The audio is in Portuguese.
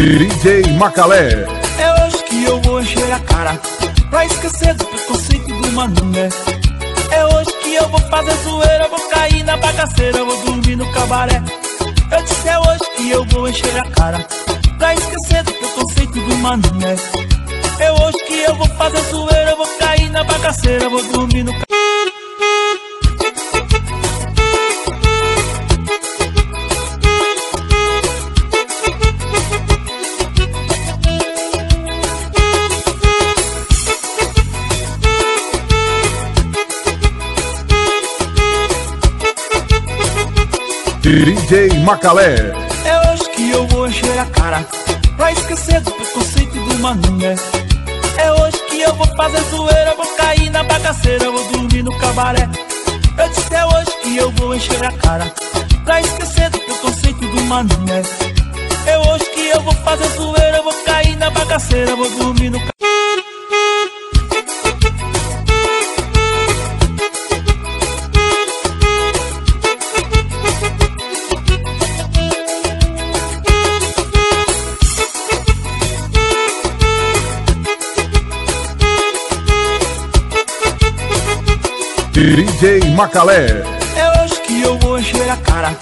DJ Macalé. É hoje que eu vou encher a cara pra esquecer do preconceito do mané. É hoje que eu vou fazer zoeira, vou cair na bagaceira, vou dormir no cabaré. Eu disse é hoje que eu vou encher a cara pra esquecer do preconceito do mané. É hoje que eu vou fazer zoeira, vou cair na bagaceira, vou dormir no cabaré. DJ Macalé. É hoje que eu vou encher a cara pra esquecer do preconceito do mané. É hoje que eu vou fazer zoeira, vou cair na bagaceira, vou dormir no cabaré. Eu disse é hoje que eu vou encher a cara pra esquecer do preconceito do mané. É hoje que eu vou fazer zoeira, vou cair na bagaceira, vou dormir no cabaré. DJ Macalé. É hoje que eu vou encher a cara